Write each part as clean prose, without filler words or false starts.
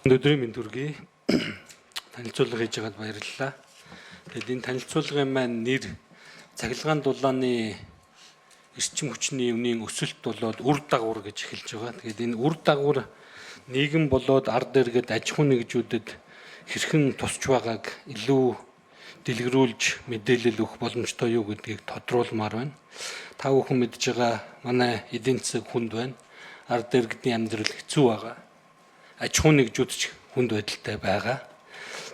Өнөөдрийн мэнд хүргэе. Танилцуулга хийж байгаад баярлалаа. Тэгэд энэ танилцуулгын маань нэр цахилгаан дулааны эрчим хүчний өвний өсөлт болоод үр дагавар гэж эхэлж байгаа. Тэгэд энэ үр дагавар нийгэм болоод ард иргэд аж ахуй нэгжүүдэд хэрхэн тусч байгааг илүү дэлгэрүүлж мэдээлэл өгөх боломжтой юу гэдгийг тодруулмаар байна. Та бүхэн мэдж байгаа манай эдийн засаг хүнд байна. Ард иргэдийн амьдрал хэцүү байгаа. Аж ахуй нэгжүүд ч хүнд байдалтай байгаа.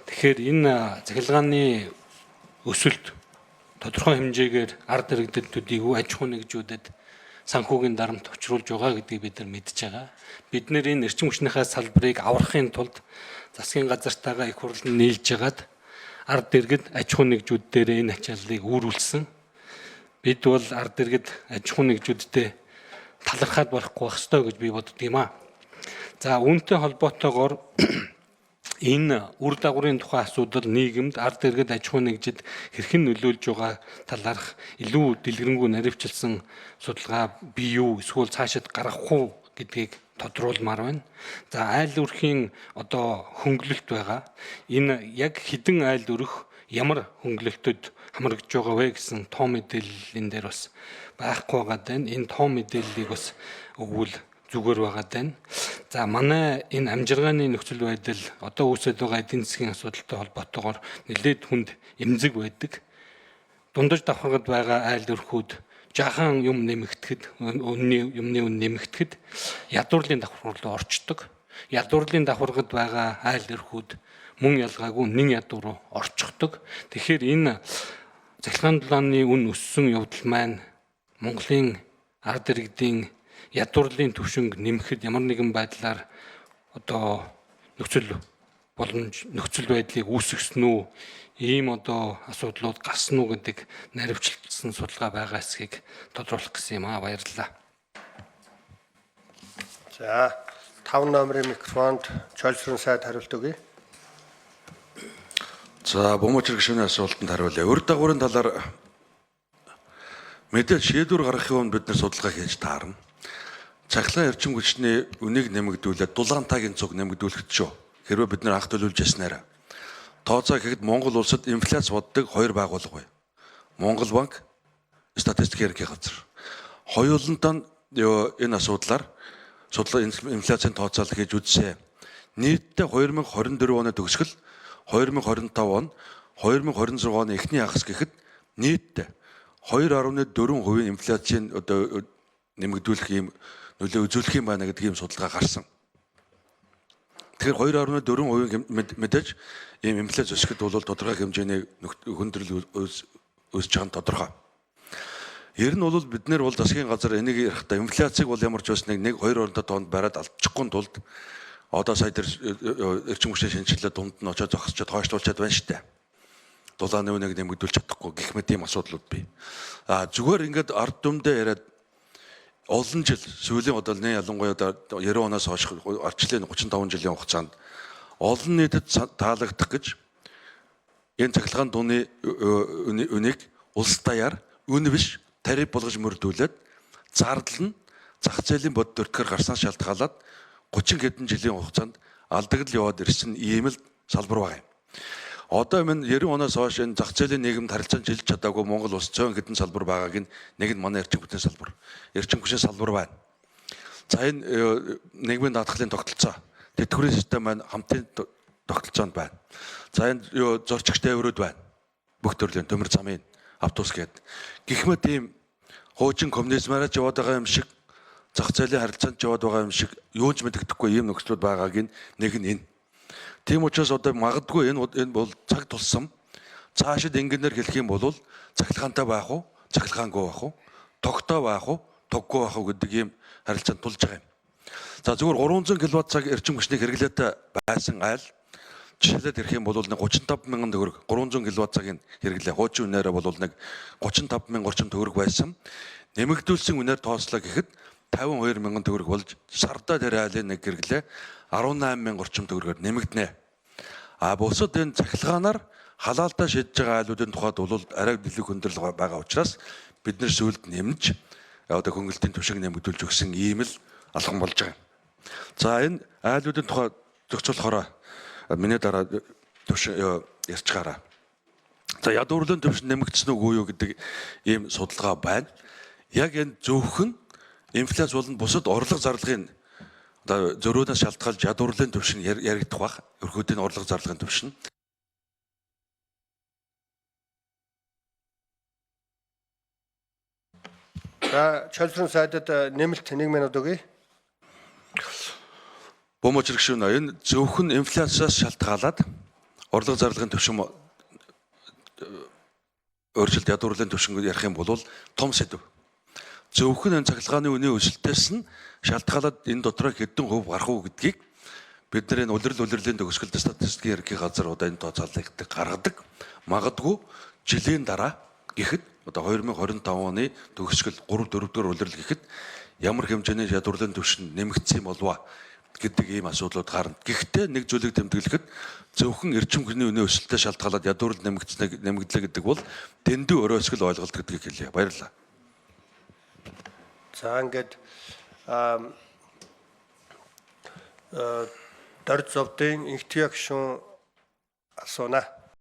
Тэгэхээр энэ цахилгааны өсөлт тодорхой хэмжээгээр ард иргэдэд төдийгүй аж ахуй нэгжүүдэд санхүүгийн дарамт учруулж байгаа гэдгийг бид нар мэдж байгаа. Бид нэр энэ эрчим хүчнийхээ салбарыг аврахын тулд засгийн газартайгаа их хурланд нийлж хагаад ард иргэд аж ахуй нэгжүүд дээр энэ ачааллыг үүрүүлсэн. Бид бол ард иргэд аж ахуй нэгжүүдтэй талархаад барахгүй байх ёстой гэж би боддог юм аа. За үүнтэй холбоотойгоор энэ үр дагаврын тухай асуудал нийгэмд ард иргэд аж ахуй нэгжид хэрхэн нөлөөлж байгаа талаарх илүү дэлгэрэнгүй наривчилсан судалгаа бий юу эсвэл цаашид гаргах уу гэдгийг тодруулмаар байна. За айл өрхийн одоо хөнгөлөлт байгаа. Энэ яг хідэн айл өрх ямар хөнгөлөлтөд хамрагдж байгаа вэ гэсэн тоо мэдээллийн дээр бас байхгүй байгаа даа. Энэ тоо мэдээллийг бас өгвөл зүгээр байгаа даа. За манай энэ амжиргааны нөхцөл байдал одоо үүсэж байгаа эдийн засгийн асуудалтай холбоотойгоор нэлээд хүнд эмзэг байдаг. Дундаж давхаргад байгаа айл өрхүүд жаахан юм нэмэгдэхэд юмны үн нэмэгдэхэд ядуурлын давхар руу орчдог. Ядуурлын давхаргад байгаа айл өрхүүд мөн ялгаагүй нэн ядуу руу орчихдог. Тэгэхээр энэ цахилгаан дулааны үн өссөн явдал маань Монголын ард иргэдийн ядуурлын түвшинг нэмэхэд ямар нэгэн байдлаар одоо нөхцөл байдлыг үүсгэсэн үү, ийм одоо асуудлууд гарсан уу гэдэг наривчлсан судалгаа байгаа эсэхийг тодруулах гэсэн юм аа. Баярлалаа. За 5 номерын микрофонд Чолсрон сайд хариулт өгье. За бомжир гишүүний асуултанд хариулъя. Үр дагаврын талаар мэдээж шийдвэр гаргахын өмнө бид нар судалгаа хийж таарна. Цахилгаан эрчим хүчний үнийг нэмэгдүүлээд дулаан таагийн цуг нэмэгдүүлэхэд шүү. Хэрвээ бид нар анх төлөвлөж яснараа. Тооцоо гэхэд Монгол улсад инфляц боддог 2 байгууллага бай. Монгол банк, статистик хэргийн газар. Хоёулантай энэ асуудлаар инфляцийн тооцоолол хийж үзсэн. Нийтдээ 2024 оны төгсгөл 2025 он 2026 оны эхний хагас гэхэд нийтдээ 2.4% инфляцийн одоо нэмэгдүүлэх юм нөлөө үзүүлэх юм байна гэдэг ийм судалгаа гарсан. Тэгэхээр 2.4% мэдээж ийм инфляц өсөхөд бол тодорхой хэмжээний хүндрэл үүсэж байгаа нь тодорхой. Ер нь бол бид нэр бол засгийн газар энийг ярихдаа инфляцийг бол ямар ч байсныг 1-2 тоонд бариад алдчихгүй тулд одоо сая тэр эрчим хүчний шинжилгээ дунд нь очиж зогсчод хойшлуулчаад байна шүү дээ. Дулааны үнийг нэмэгдүүлж чадахгүй гэх мэт ийм асуудлууд бий. Зүгээр ингээд ард түмдээ яриад олон жил сүүлийн удалны ялангуяа 90 оноос хойш арчлын 35 жилийн хугацаанд олон нийтэд таалагдах гэж энэ цахилгаан дууны үнийг улс даяар үн биш тариф болгож мөрдүүлээд зардал нь зах зээлийн бод төртгөр гарсан шалтгаалаад 30 хэдэн жилийн хугацаанд алдагдал яваад ирсэн ийм л салбар байгаа юм. Одоо энэ 90 оноос хойш энэ зах зээлийн нийгэмд харилцаанд жилж чадаагүй Монгол улс цөөн хэдэн салбар байгааг нэг нь манай эрчим хүчний салбар. Эрчим хүчний салбар байна. За энэ нийгмийн даатгалын тогтолцоо, тэтгэврийн систем маань хамтын тогтолцоонд байна. За энэ зорчигч тээврүүд байна. Бүх төрлийн төмөр замын автобус гээд гихмэд ийм хуучин коммунизмаараа яваад байгаа юм шиг зах зээлийн харилцаанд яваад байгаа юм шиг юуж мэддэхгүй ийм нөхцлүүд байгааг нэг нь энэ. Тийм учраас одоо магадгүй энэ бол цаг тулсам цаашид ингээнээр хэлэх юм бол цахилгаантай байх уу, цахилгаангүй байх уу, тогтоо байх уу, тоггүй байх уу гэдэг ийм харилцаанд тулж байгаа юм. За зүгээр 300 кВт цаг эрчим хүчний хэрэглээтэй байсан айл жишээлээд ирэх юм бол 35 мянган төгрөг 300 кВт цагийн хэрэглээ хуучин үнээрээ бол 35 мянга орчим төгрөг байсан. Нэмэгдүүлсэн үнээр тооцлоо гэхэд 52 мянган төгрөг болж сардаа тэр айлын нэг хэрэглээ 18 мянга орчим төгрөгөөр нэмэгдэнэ. Бусад энэ цахилгаанаар халаалтаа шийдэж байгаа айлуудын тухайд бол арай илүү хөндрөл байгаа учраас бид нэр сүүлд нэмж одоо хөнгөлтийн түвшиг нэмэгдүүлж өгсөн ийм л алхам болж байгаа. За энэ айлуудын тухай зохицуулахаараа миний дараа төвшин ярьцгаараа. За ядуурлын төвшин нэмэгдсэн үгүй юу гэдэг ийм судалгаа байна. Яг энэ зөвхөн инфляц болон бусад орлого зарлагын одоо зөрүүнээс шалтгаалж ядуурлын төвшин яригдах бах. Ерхөөдийн орлого зарлагын төвшин. За Чөлсрөн сайдад нэмэлт 1 минут өгье. Бомж хэрэгшүүн энэ зөвхөн инфляцаас шалтгаалаад орлого зарлагын төвшин өөрчлөлт ядуурлын төвшин ярих юм бол том сэдв. Зөвхөн энэ цахилгааны үнийн өсөлтөөс нь шалтгаалаад энэ дотроо хэдэн хувь гарах уу гэдгийг бид нар энэ улирлын төгсгөл статистикийн ерөнхий газар одоо энэ тооцоололыг гаргадаг. Магадгүй жилийн дараа гэхэд одоо 2025 оны төгсгөл 3-4 дугаар улирал гэхэд ямар хэмжээний ядуурлын төвшин нэмэгдсэн юм болов гэдэг ийм асуудлууд гарна. Гэхдээ нэг зүйлийг тэмдэглэхэд зөвхөн эрчим хүчний үнийн өсөлтөд шалтгаалаад ядуурл нэмэгдлээ гэдэг бол дэндүү өрөөсгөл ойлголт гэдгийг хэлье. Баярлалаа. За ингээд Дорд зовдын инхтгий гишүүн асууна.